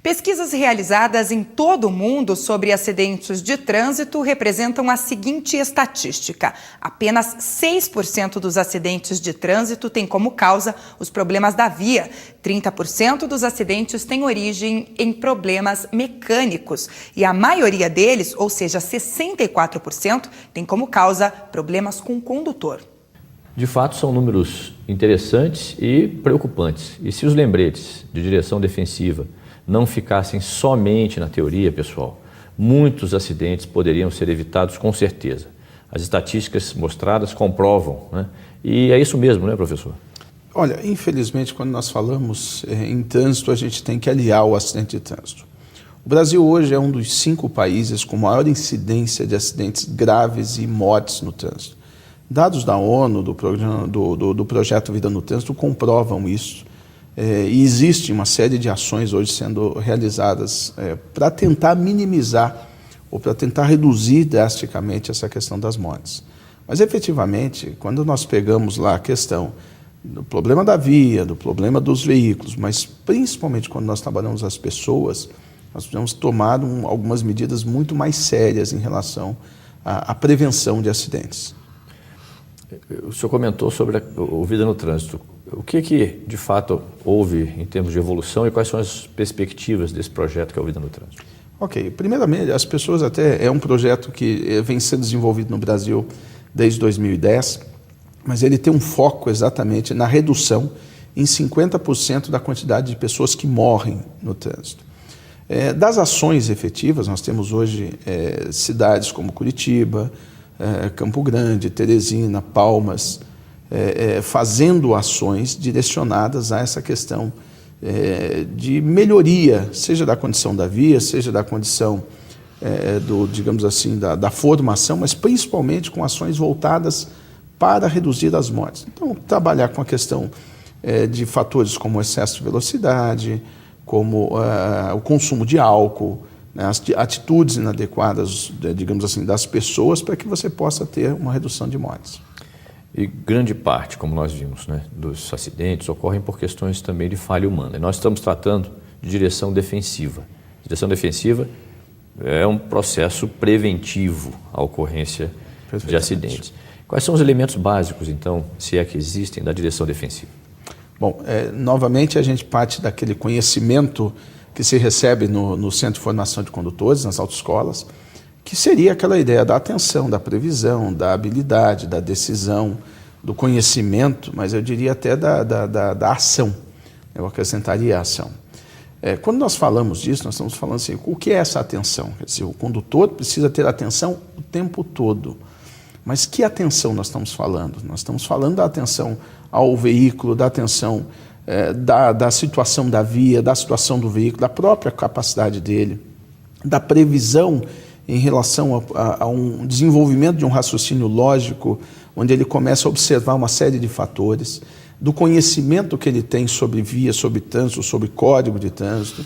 Pesquisas realizadas em todo o mundo sobre acidentes de trânsito representam a seguinte estatística: apenas 6% dos acidentes de trânsito têm como causa os problemas da via. 30% dos acidentes têm origem em problemas mecânicos e a maioria deles, ou seja, 64%, tem como causa problemas com o condutor. De fato, são números interessantes e preocupantes. E se os lembretes de direção defensiva não ficassem somente na teoria, pessoal, muitos acidentes poderiam ser evitados com certeza. As estatísticas mostradas comprovam, né? E é isso mesmo, né, professor? Olha, infelizmente, quando nós falamos em trânsito, a gente tem que aliar o acidente de trânsito. O Brasil hoje é um dos 5 países com maior incidência de acidentes graves e mortes no trânsito. Dados da ONU, do projeto Vida no Trânsito, comprovam isso. E existe uma série de ações hoje sendo realizadas para tentar minimizar ou para tentar reduzir drasticamente essa questão das mortes. Mas, efetivamente, quando nós pegamos lá a questão do problema da via, do problema dos veículos, mas principalmente quando nós trabalhamos as pessoas, nós precisamos tomar algumas medidas muito mais sérias em relação à prevenção de acidentes. O senhor comentou sobre o Vida no Trânsito. O que de fato houve em termos de evolução e quais são as perspectivas desse projeto que é o Vida no Trânsito? Ok, primeiramente, as pessoas é um projeto que vem sendo desenvolvido no Brasil desde 2010, mas ele tem um foco exatamente na redução em 50% da quantidade de pessoas que morrem no trânsito. Das ações efetivas, nós temos hoje cidades como Curitiba, Campo Grande, Teresina, Palmas, fazendo ações direcionadas a essa questão de melhoria, seja da condição da via, seja da condição digamos assim, da formação, mas principalmente com ações voltadas para reduzir as mortes. Então, trabalhar com a questão de fatores como o excesso de velocidade, como o consumo de álcool, né, as atitudes inadequadas, digamos assim, das pessoas para que você possa ter uma redução de mortes. E grande parte, como nós vimos, né, dos acidentes ocorrem por questões também de falha humana. E nós estamos tratando de direção defensiva. Direção defensiva é um processo preventivo à ocorrência de acidentes. Quais são os elementos básicos, então, se é que existem, da direção defensiva? Bom, novamente a gente parte daquele conhecimento que se recebe no Centro de Formação de Condutores, nas autoescolas, que seria aquela ideia da atenção, da previsão, da habilidade, da decisão, do conhecimento, mas eu diria até da ação. Eu acrescentaria a ação. Quando nós falamos disso, nós estamos falando assim, o que é essa atenção? Quer dizer, o condutor precisa ter atenção o tempo todo. Mas que atenção nós estamos falando? Nós estamos falando da atenção ao veículo, da atenção da situação da via, da situação do veículo, da própria capacidade dele, da previsão em relação a um desenvolvimento de um raciocínio lógico, onde ele começa a observar uma série de fatores, do conhecimento que ele tem sobre via, sobre trânsito, sobre código de trânsito,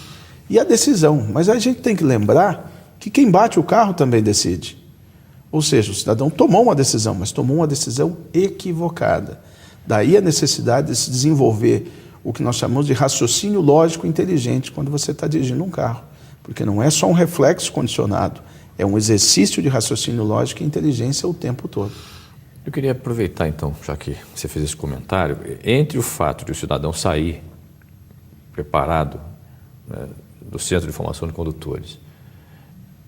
e a decisão. Mas a gente tem que lembrar que quem bate o carro também decide. Ou seja, o cidadão tomou uma decisão, mas tomou uma decisão equivocada. Daí a necessidade de se desenvolver o que nós chamamos de raciocínio lógico inteligente quando você está dirigindo um carro. Porque não é só um reflexo condicionado, é um exercício de raciocínio lógico e inteligência o tempo todo. Eu queria aproveitar então, já que você fez esse comentário, entre o fato de o cidadão sair preparado, né, do Centro de Formação de Condutores,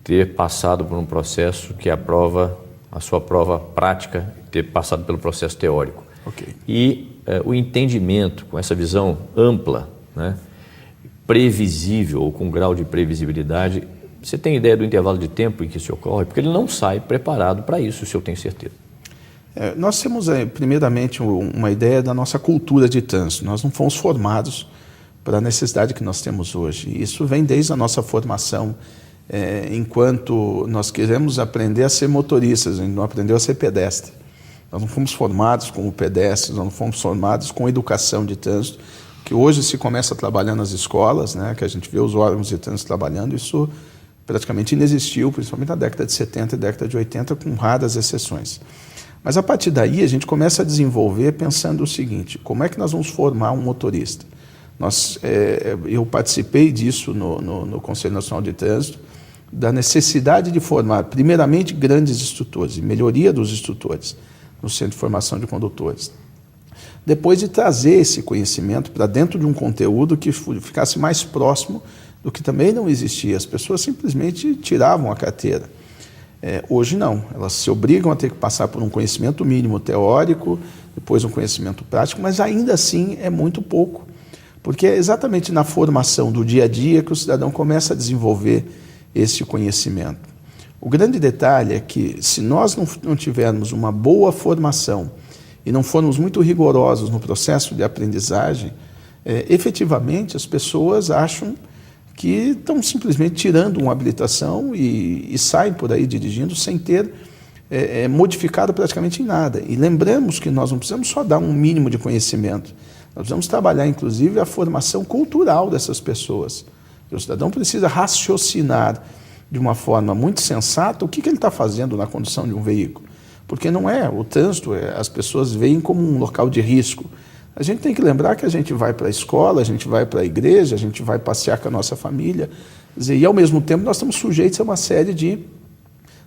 ter passado por um processo que aprova a sua prova prática, ter passado pelo processo teórico. Okay. E o entendimento com essa visão ampla, né, previsível ou com grau de previsibilidade, você tem ideia do intervalo de tempo em que isso ocorre? Porque ele não sai preparado para isso, se eu tenho certeza. Nós temos, primeiramente, uma ideia da nossa cultura de trânsito. Nós não fomos formados para a necessidade que nós temos hoje. E isso vem desde a nossa formação, enquanto nós queremos aprender a ser motoristas, a gente não aprendeu a ser pedestre. Nós não fomos formados como pedestres, nós não fomos formados com educação de trânsito, que hoje se começa a trabalhar nas escolas, né, que a gente vê os órgãos de trânsito trabalhando, isso praticamente inexistiu, principalmente na década de 70 e década de 80, com raras exceções. Mas a partir daí a gente começa a desenvolver pensando o seguinte, como é que nós vamos formar um motorista? Eu participei disso no Conselho Nacional de Trânsito, da necessidade de formar, primeiramente, grandes instrutores e melhoria dos instrutores no Centro de Formação de Condutores. Depois de trazer esse conhecimento para dentro de um conteúdo que ficasse mais próximo do que também não existia. As pessoas simplesmente tiravam a carteira. Hoje não, elas se obrigam a ter que passar por um conhecimento mínimo teórico, depois um conhecimento prático, mas ainda assim é muito pouco, porque é exatamente na formação do dia a dia que o cidadão começa a desenvolver esse conhecimento. O grande detalhe é que se nós não tivermos uma boa formação e não formos muito rigorosos no processo de aprendizagem, efetivamente as pessoas acham que estão simplesmente tirando uma habilitação e saem por aí dirigindo sem ter modificado praticamente em nada. E lembramos que nós não precisamos só dar um mínimo de conhecimento, nós precisamos trabalhar inclusive a formação cultural dessas pessoas. O cidadão precisa raciocinar de uma forma muito sensata o que ele está fazendo na condução de um veículo. Porque não é o trânsito, as pessoas veem como um local de risco. A gente tem que lembrar que a gente vai para a escola, a gente vai para a igreja, a gente vai passear com a nossa família, quer dizer, e ao mesmo tempo nós estamos sujeitos a uma série de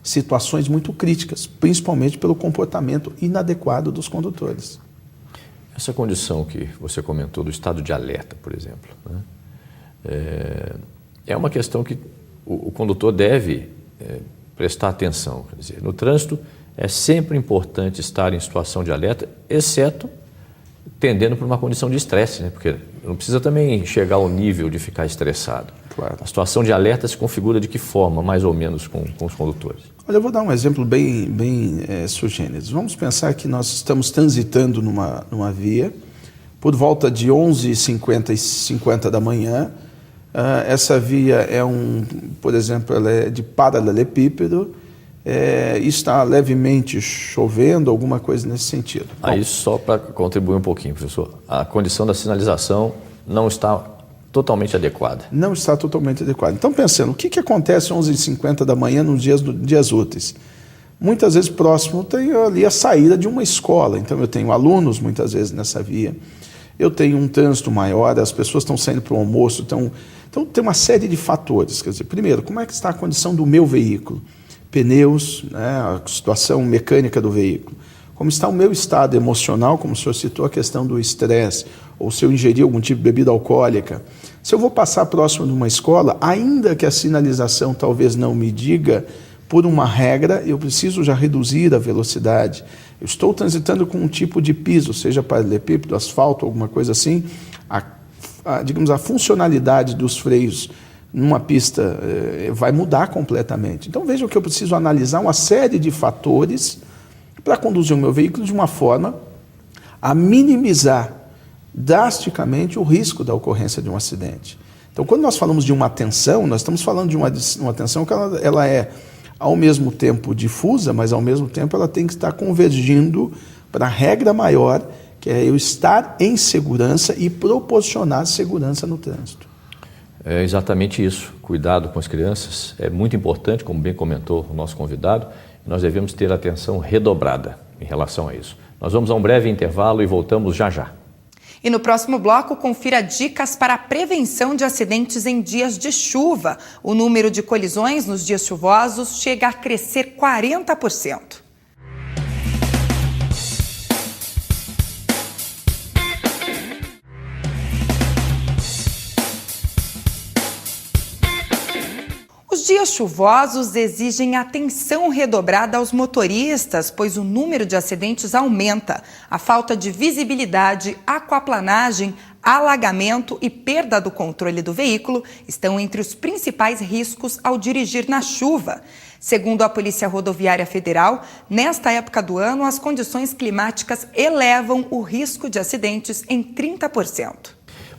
situações muito críticas, principalmente pelo comportamento inadequado dos condutores. Essa condição que você comentou do estado de alerta, por exemplo, né? É uma questão que o condutor deve prestar atenção. Quer dizer, no trânsito é sempre importante estar em situação de alerta, exceto tendendo para uma condição de estresse, né? Porque não precisa também chegar ao nível de ficar estressado. Claro. A situação de alerta se configura de que forma, mais ou menos, com os condutores? Olha, eu vou dar um exemplo bem sui generis. Vamos pensar que nós estamos transitando numa via, por volta de 11h50 da manhã. Essa via por exemplo, ela é de paralelepípedo, está levemente chovendo, alguma coisa nesse sentido. Aí, só para contribuir um pouquinho, professor, a condição da sinalização não está totalmente adequada. Não está totalmente adequada. Então, pensando, o que acontece às 11h50 da manhã nos dias úteis? Muitas vezes próximo tem ali a saída de uma escola, então eu tenho alunos muitas vezes nessa via, eu tenho um trânsito maior, as pessoas estão saindo para o almoço, então tem uma série de fatores. Quer dizer, primeiro, como é que está a condição do meu veículo? Pneus, né, a situação mecânica do veículo. Como está o meu estado emocional, como o senhor citou a questão do estresse, ou se eu ingerir algum tipo de bebida alcoólica. Se eu vou passar próximo de uma escola, ainda que a sinalização talvez não me diga, por uma regra, eu preciso já reduzir a velocidade. Eu estou transitando com um tipo de piso, seja paralelepípedo, asfalto, alguma coisa assim, digamos, a funcionalidade dos freios numa pista vai mudar completamente. Então vejam que eu preciso analisar uma série de fatores para conduzir o meu veículo de uma forma a minimizar drasticamente o risco da ocorrência de um acidente. Então, quando nós falamos de uma atenção, nós estamos falando de uma atenção que ela é ao mesmo tempo difusa, mas ao mesmo tempo ela tem que estar convergindo para a regra maior, que é eu estar em segurança e proporcionar segurança no trânsito. É exatamente isso. Cuidado com as crianças é muito importante, como bem comentou o nosso convidado. Nós devemos ter atenção redobrada em relação a isso. Nós vamos a um breve intervalo e voltamos já já. E no próximo bloco, confira dicas para a prevenção de acidentes em dias de chuva. O número de colisões nos dias chuvosos chega a crescer 40%. Os dias chuvosos exigem atenção redobrada aos motoristas, pois o número de acidentes aumenta. A falta de visibilidade, aquaplanagem, alagamento e perda do controle do veículo estão entre os principais riscos ao dirigir na chuva. Segundo a Polícia Rodoviária Federal, nesta época do ano, as condições climáticas elevam o risco de acidentes em 30%.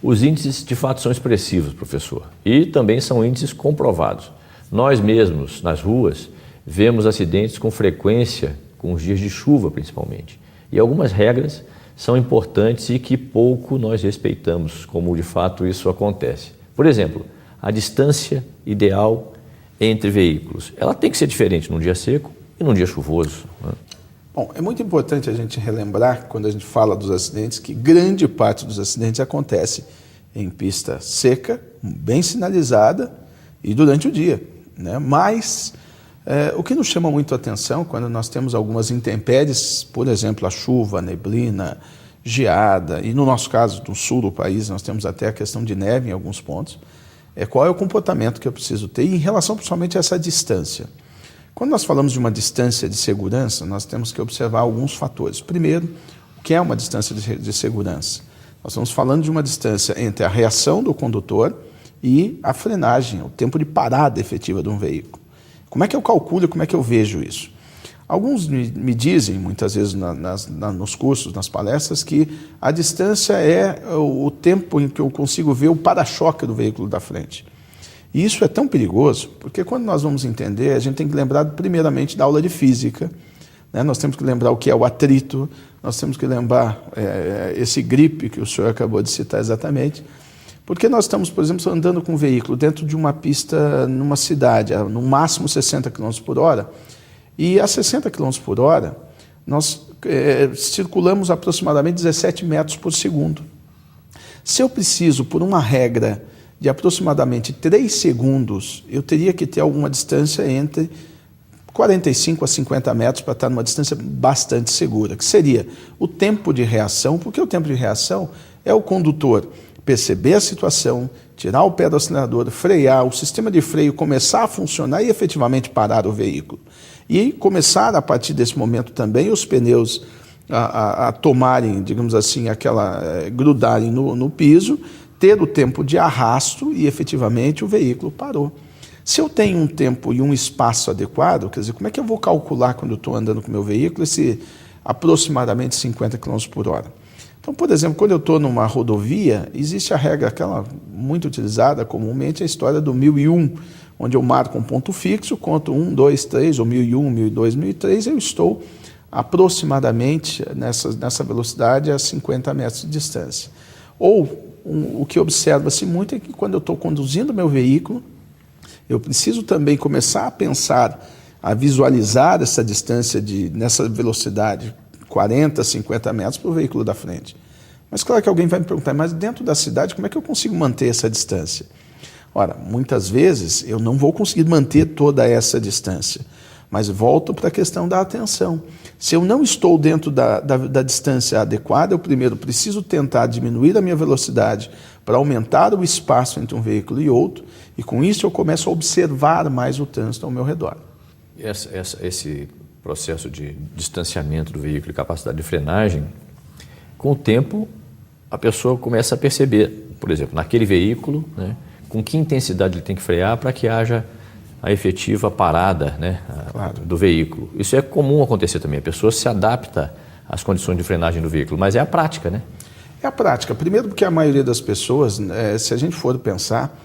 Os índices de fato são expressivos, professor, e também são índices comprovados. Nós mesmos, nas ruas, vemos acidentes com frequência, com os dias de chuva principalmente. E algumas regras são importantes e que pouco nós respeitamos, como de fato isso acontece. Por exemplo, a distância ideal entre veículos. Ela tem que ser diferente num dia seco e num dia chuvoso, né? Bom, é muito importante a gente relembrar, quando a gente fala dos acidentes, que grande parte dos acidentes acontece em pista seca, bem sinalizada e durante o dia, né? Mas o que nos chama muito a atenção quando nós temos algumas intempéries, por exemplo, a chuva, a neblina, geada, e no nosso caso, no sul do país, nós temos até a questão de neve em alguns pontos, qual é o comportamento que eu preciso ter em relação principalmente a essa distância. Quando nós falamos de uma distância de segurança, nós temos que observar alguns fatores. Primeiro, o que é uma distância de segurança? Nós estamos falando de uma distância entre a reação do condutor e a frenagem, o tempo de parada efetiva de um veículo. Como é que eu calculo, como é que eu vejo isso? Alguns me dizem, muitas vezes nos cursos, nas palestras, que a distância é o tempo em que eu consigo ver o para-choque do veículo da frente. E isso é tão perigoso, porque quando nós vamos entender, a gente tem que lembrar primeiramente da aula de física, né? Nós temos que lembrar o que é o atrito, nós temos que lembrar esse grip que o senhor acabou de citar exatamente, porque nós estamos, por exemplo, andando com um veículo dentro de uma pista numa cidade, no máximo 60 km por hora, e a 60 km por hora, nós circulamos aproximadamente 17 metros por segundo. Se eu preciso, por uma regra de aproximadamente 3 segundos, eu teria que ter alguma distância entre 45 a 50 metros para estar numa distância bastante segura, que seria o tempo de reação, porque o tempo de reação é o condutor perceber a situação, tirar o pé do acelerador, frear, o sistema de freio começar a funcionar e efetivamente parar o veículo. E começar, a partir desse momento também, os pneus a tomarem, digamos assim, grudarem no piso, ter o tempo de arrasto e efetivamente o veículo parou. Se eu tenho um tempo e um espaço adequado, quer dizer, como é que eu vou calcular quando eu estou andando com o meu veículo esse aproximadamente 50 km por hora? Então, por exemplo, quando eu estou numa rodovia, existe a regra, aquela muito utilizada comumente, a história do 1001, onde eu marco um ponto fixo, conto 1, 2, 3, ou 1001, 1002, 1003, eu estou aproximadamente nessa velocidade a 50 metros de distância. Ou, o que observa-se muito é que quando eu estou conduzindo o meu veículo, eu preciso também começar a pensar, a visualizar essa distância nessa velocidade, 40, 50 metros para o veículo da frente. Mas claro que alguém vai me perguntar, mas dentro da cidade, como é que eu consigo manter essa distância? Ora, muitas vezes eu não vou conseguir manter toda essa distância, mas volto para a questão da atenção. Se eu não estou dentro da distância adequada, eu primeiro preciso tentar diminuir a minha velocidade para aumentar o espaço entre um veículo e outro, e com isso eu começo a observar mais o trânsito ao meu redor. Esse processo de distanciamento do veículo e capacidade de frenagem, com o tempo a pessoa começa a perceber, por exemplo, naquele veículo, né, com que intensidade ele tem que frear para que haja a efetiva parada, né, claro, do veículo. Isso é comum acontecer também, a pessoa se adapta às condições de frenagem do veículo, mas é a prática, né? É a prática. Primeiro porque a maioria das pessoas, se a gente for pensar,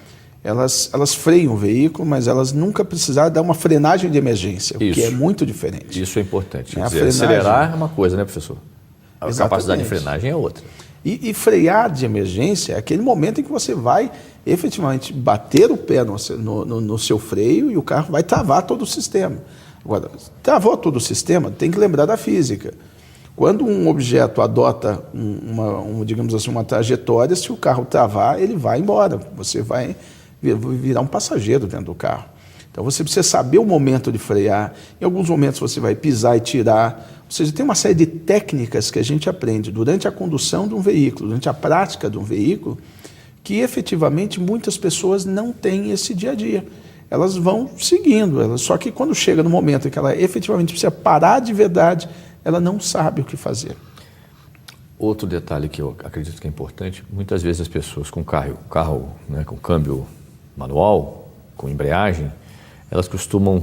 elas freiam o veículo, mas elas nunca precisaram dar uma frenagem de emergência, o que é muito diferente. Isso é importante. Quer dizer, acelerar é uma coisa, né, professor? A Exatamente. Capacidade de frenagem é outra. E frear de emergência é aquele momento em que você vai efetivamente bater o pé no seu freio e o carro vai travar todo o sistema. Agora, travou todo o sistema, tem que lembrar da física. Quando um objeto adota digamos assim, uma trajetória, se o carro travar, ele vai embora. Você vai virar um passageiro dentro do carro. Então você precisa saber o momento de frear. Em alguns momentos você vai pisar e tirar. Ou seja, tem uma série de técnicas que a gente aprende durante a condução de um veículo, durante a prática de um veículo, que efetivamente muitas pessoas não têm esse dia a dia. Elas vão seguindo, só que quando chega no momento em que ela efetivamente precisa parar de verdade, ela não sabe o que fazer. Outro detalhe que eu acredito que é importante, muitas vezes as pessoas com carro, né, com câmbio manual, com embreagem, elas costumam,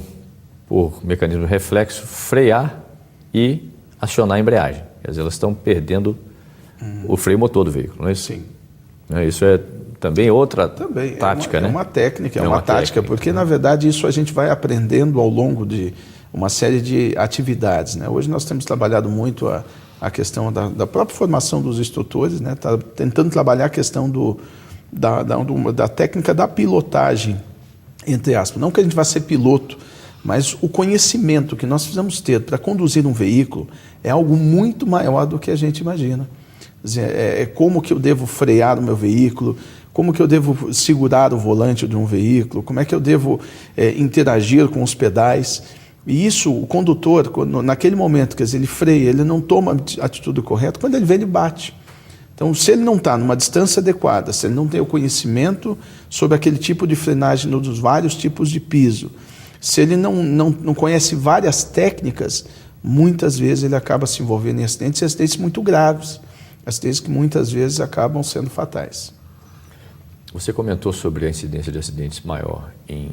por mecanismo de reflexo, frear e acionar a embreagem. Quer dizer, elas estão perdendo o freio motor do veículo, não é isso? Sim. Isso é também outra tática, né? É uma técnica, é uma tática, porque na verdade isso a gente vai aprendendo ao longo de uma série de atividades, né? Hoje nós temos trabalhado muito a questão da própria formação dos instrutores, né? Tá tentando trabalhar a questão da técnica da pilotagem, entre aspas. Não que a gente vá ser piloto, mas o conhecimento que nós precisamos ter para conduzir um veículo é algo muito maior do que a gente imagina. Como que eu devo frear o meu veículo, como que eu devo segurar o volante de um veículo, como é que eu devo interagir com os pedais. E isso, o condutor, naquele momento, quer dizer, ele freia, ele não toma a atitude correta, quando ele vê, ele bate. Então, se ele não está numa distância adequada, se ele não tem o conhecimento sobre aquele tipo de frenagem dos vários tipos de piso, se ele não conhece várias técnicas, muitas vezes ele acaba se envolvendo em acidentes, e acidentes muito graves, acidentes que muitas vezes acabam sendo fatais. Você comentou sobre a incidência de acidentes maior em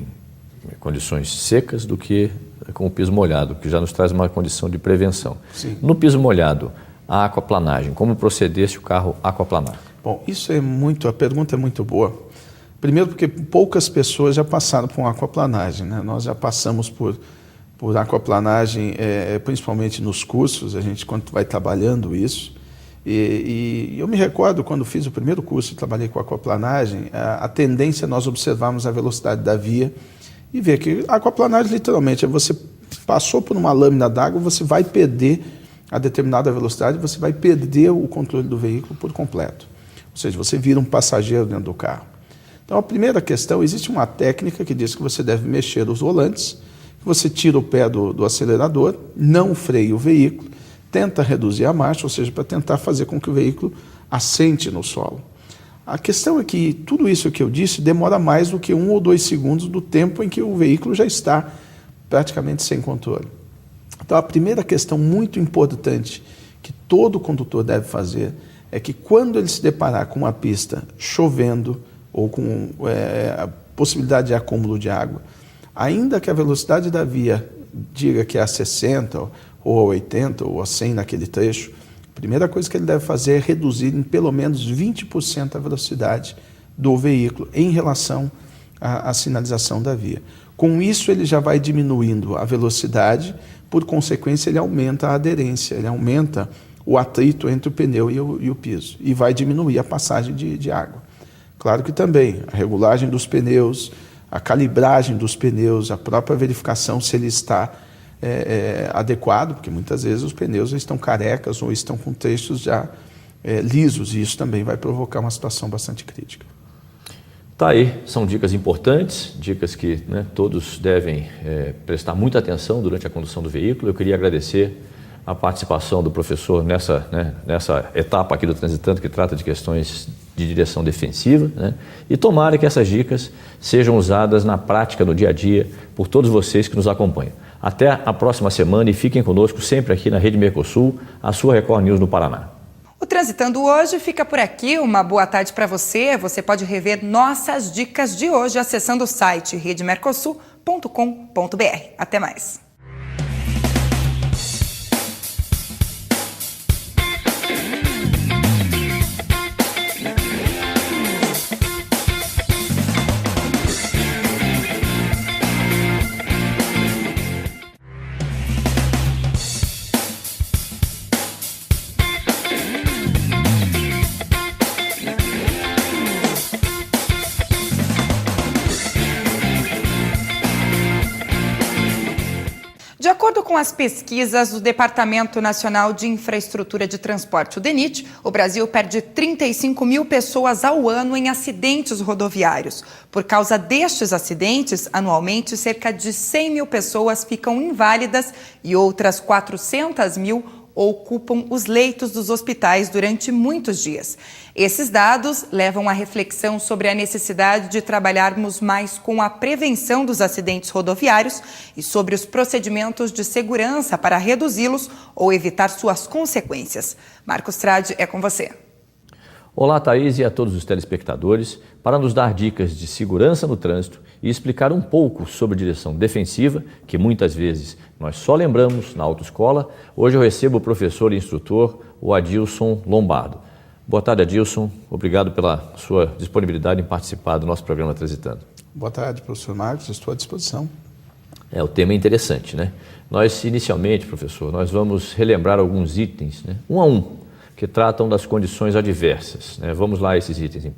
condições secas do que com o piso molhado, que já nos traz uma condição de prevenção. Sim. No piso molhado, a aquaplanagem, como proceder se o carro aquaplanar? Bom, a pergunta é muito boa. Primeiro porque poucas pessoas já passaram por uma aquaplanagem, né? Nós já passamos por aquaplanagem, principalmente nos cursos, a gente quando vai trabalhando isso. E eu me recordo quando fiz o primeiro curso e trabalhei com aquaplanagem, a tendência é nós observarmos a velocidade da via e ver que a aquaplanagem literalmente é você passou por uma lâmina d'água, você vai perder a determinada velocidade, você vai perder o controle do veículo por completo. Ou seja, você vira um passageiro dentro do carro. Então, a primeira questão, existe uma técnica que diz que você deve mexer os volantes, que você tira o pé do acelerador, não freia o veículo, tenta reduzir a marcha, ou seja, para tentar fazer com que o veículo assente no solo. A questão é que tudo isso que eu disse demora mais do que 1 ou 2 segundos do tempo em que o veículo já está praticamente sem controle. Então, a primeira questão muito importante que todo condutor deve fazer é que quando ele se deparar com uma pista chovendo ou com a possibilidade de acúmulo de água, ainda que a velocidade da via diga que é a 60 ou a 80 ou a 100 naquele trecho, a primeira coisa que ele deve fazer é reduzir em pelo menos 20% a velocidade do veículo em relação à sinalização da via. Com isso, ele já vai diminuindo a velocidade, por consequência, ele aumenta a aderência, ele aumenta o atrito entre o pneu e o piso, e vai diminuir a passagem de água. Claro que também a regulagem dos pneus, a calibragem dos pneus, a própria verificação se ele está adequado, porque muitas vezes os pneus estão carecas ou estão com trechos já lisos, e isso também vai provocar uma situação bastante crítica. Tá aí, são dicas importantes, dicas que todos devem prestar muita atenção durante a condução do veículo. Eu queria agradecer a participação do professor nessa etapa aqui do Transitando, que trata de questões de direção defensiva, e tomara que essas dicas sejam usadas na prática, no dia a dia, por todos vocês que nos acompanham. Até a próxima semana e fiquem conosco sempre aqui na Rede Mercosul, a sua Record News no Paraná. O Transitando hoje fica por aqui. Uma boa tarde para você. Você pode rever nossas dicas de hoje acessando o site redemercosul.com.br. Até mais. De acordo com as pesquisas do Departamento Nacional de Infraestrutura de Transporte, o DENIT, o Brasil perde 35 mil pessoas ao ano em acidentes rodoviários. Por causa destes acidentes, anualmente, cerca de 100 mil pessoas ficam inválidas e outras 400 mil ocupam os leitos dos hospitais durante muitos dias. Esses dados levam à reflexão sobre a necessidade de trabalharmos mais com a prevenção dos acidentes rodoviários e sobre os procedimentos de segurança para reduzi-los ou evitar suas consequências. Marcos Tradi, é com você. Olá, Thaís, e a todos os telespectadores. Para nos dar dicas de segurança no trânsito e explicar um pouco sobre direção defensiva, que muitas vezes nós só lembramos na autoescola, hoje eu recebo o professor e instrutor, o Adilson Lombardo. Boa tarde, Adilson. Obrigado pela sua disponibilidade em participar do nosso programa Transitando. Boa tarde, professor Marcos. Estou à disposição. O tema é interessante, né? Nós, inicialmente, professor, nós vamos relembrar alguns itens, um a um, que tratam das condições adversas. Vamos lá a esses itens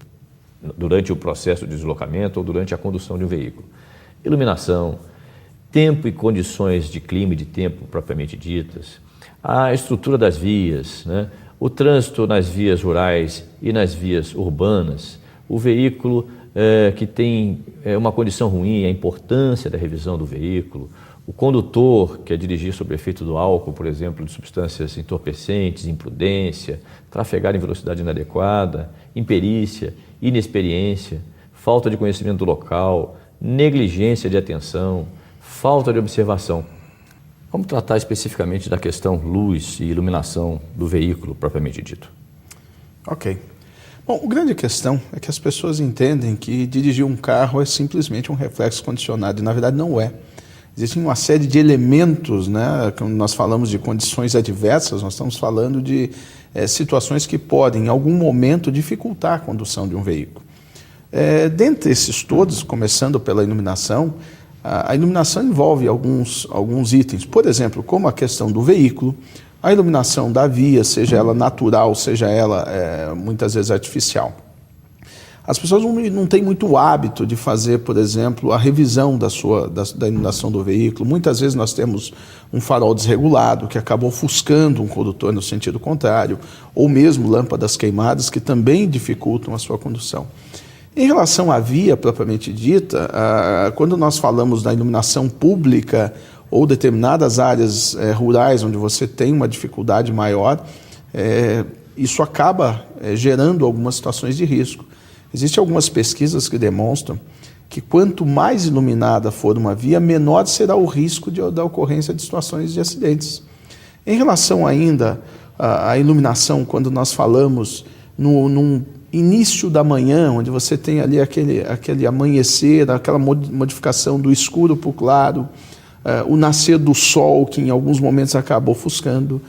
durante o processo de deslocamento ou durante a condução de um veículo. Iluminação, tempo e condições de clima e de tempo propriamente ditas, a estrutura das vias, o trânsito nas vias rurais e nas vias urbanas, o veículo que tem uma condição ruim, a importância da revisão do veículo, o condutor que é dirigir sob efeito do álcool, por exemplo, de substâncias entorpecentes, imprudência, trafegar em velocidade inadequada, imperícia, inexperiência, falta de conhecimento do local, negligência de atenção, falta de observação. Vamos tratar especificamente da questão luz e iluminação do veículo propriamente dito. Ok. Bom, a grande questão é que as pessoas entendem que dirigir um carro é simplesmente um reflexo condicionado, e na verdade não é. Existem uma série de elementos, né? Quando nós falamos de condições adversas, nós estamos falando de situações que podem, em algum momento, dificultar a condução de um veículo. Dentre esses todos, começando pela iluminação, a iluminação envolve alguns itens, por exemplo, como a questão do veículo, a iluminação da via, seja ela natural, seja ela muitas vezes artificial. As pessoas não têm muito hábito de fazer, por exemplo, a revisão da iluminação do veículo. Muitas vezes nós temos um farol desregulado que acaba ofuscando um condutor no sentido contrário, ou mesmo lâmpadas queimadas que também dificultam a sua condução. Em relação à via propriamente dita, quando nós falamos da iluminação pública ou determinadas áreas rurais onde você tem uma dificuldade maior, isso acaba gerando algumas situações de risco. Existem algumas pesquisas que demonstram que quanto mais iluminada for uma via, menor será o risco da ocorrência de situações de acidentes. Em relação ainda à iluminação, quando nós falamos num início da manhã, onde você tem ali aquele amanhecer, aquela modificação do escuro para o claro, o nascer do sol, que em alguns momentos acaba ofuscando,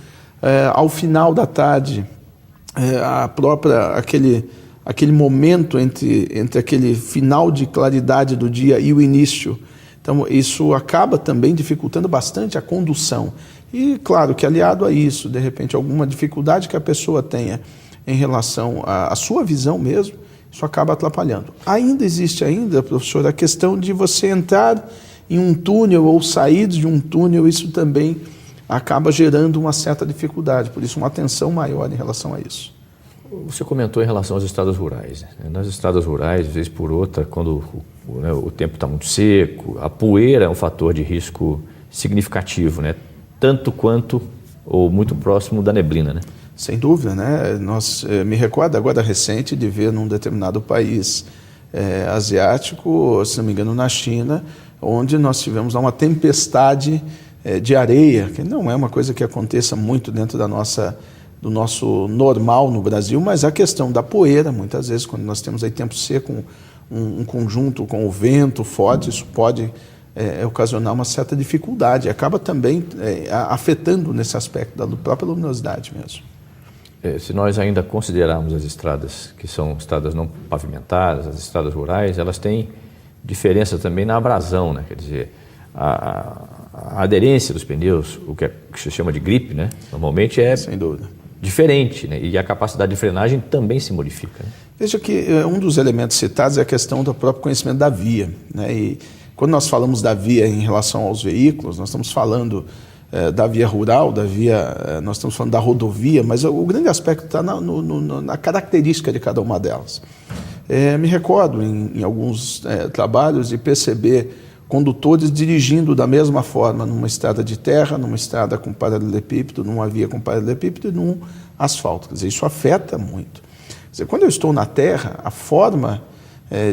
ao final da tarde, aquele momento entre aquele final de claridade do dia e o início. Então, isso acaba também dificultando bastante a condução. E, claro, que aliado a isso, de repente, alguma dificuldade que a pessoa tenha em relação à sua visão mesmo, isso acaba atrapalhando. Ainda existe, professor, a questão de você entrar em um túnel ou sair de um túnel, isso também acaba gerando uma certa dificuldade, por isso uma atenção maior em relação a isso. Você comentou em relação às estradas rurais. Nas estradas rurais, vez por outra, quando o tempo está muito seco, a poeira é um fator de risco significativo, né? Tanto quanto ou muito próximo da neblina, né? Sem dúvida, né? Me recordo agora recente de ver num determinado país asiático, se não me engano na China, onde nós tivemos uma tempestade de areia, que não é uma coisa que aconteça muito dentro do nosso normal no Brasil, mas a questão da poeira, muitas vezes quando nós temos aí tempo seco, um conjunto com o vento forte, isso pode ocasionar uma certa dificuldade, acaba também afetando nesse aspecto da própria luminosidade mesmo. Se nós ainda considerarmos as estradas que são estradas não pavimentadas, as estradas rurais, elas têm diferença também na abrasão, né? Quer dizer, a aderência dos pneus, o que se chama de grip, né? Normalmente sem dúvida, diferente, né? E a capacidade de frenagem também se modifica, né? Veja que um dos elementos citados é a questão do próprio conhecimento da via, né? E quando nós falamos da via em relação aos veículos, nós estamos falando da via rural, nós estamos falando da rodovia, mas o grande aspecto está na característica de cada uma delas. Me recordo em alguns trabalhos de perceber condutores dirigindo da mesma forma numa estrada de terra, numa estrada com paralelepípedo, numa via com paralelepípedo e num asfalto. Quer dizer, isso afeta muito. Quer dizer, quando eu estou na terra, a forma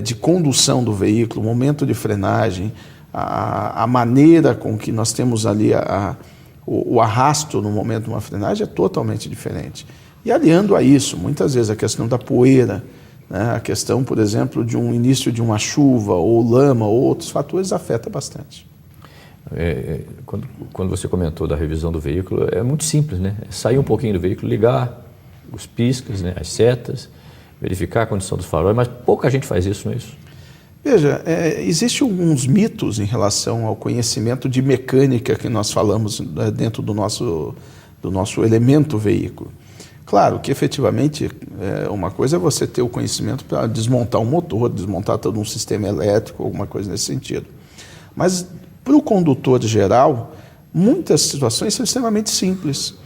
de condução do veículo, o momento de frenagem, a maneira com que nós temos ali o arrasto no momento de uma frenagem é totalmente diferente. E aliando a isso, muitas vezes a questão da poeira, né, a questão, por exemplo, de um início de uma chuva ou lama ou outros fatores afeta bastante. Quando você comentou da revisão do veículo, é muito simples, né? É sair um pouquinho do veículo, ligar os piscas, né, as setas, verificar a condição dos faróis, mas pouca gente faz isso, não é isso? Veja, existem alguns mitos em relação ao conhecimento de mecânica que nós falamos dentro do nosso elemento veículo. Claro que efetivamente uma coisa é você ter o conhecimento para desmontar um motor, desmontar todo um sistema elétrico, alguma coisa nesse sentido. Mas para o condutor geral, muitas situações são extremamente simples.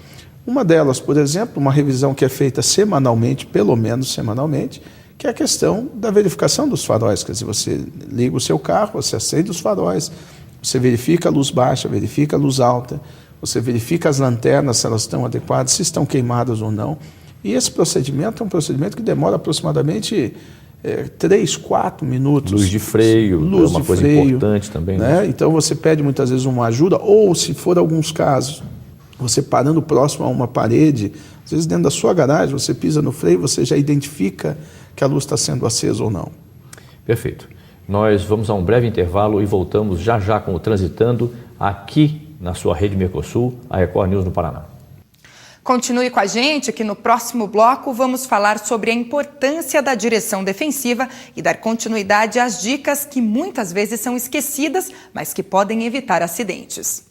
Uma delas, por exemplo, uma revisão que é feita semanalmente, pelo menos semanalmente, que é a questão da verificação dos faróis. Quer dizer, você liga o seu carro, você acende os faróis, você verifica a luz baixa, verifica a luz alta, você verifica as lanternas, se elas estão adequadas, se estão queimadas ou não. E esse procedimento é um procedimento que demora aproximadamente 3, 4 minutos. Luz de freio, luz é uma de coisa freio, importante também. né? Então você pede muitas vezes uma ajuda, ou se for alguns casos, você parando próximo a uma parede, às vezes dentro da sua garagem, você pisa no freio, você já identifica que a luz está sendo acesa ou não. Perfeito. Nós vamos a um breve intervalo e voltamos já já com o Transitando aqui na sua rede Mercosul, a Record News no Paraná. Continue com a gente que no próximo bloco vamos falar sobre a importância da direção defensiva e dar continuidade às dicas que muitas vezes são esquecidas, mas que podem evitar acidentes.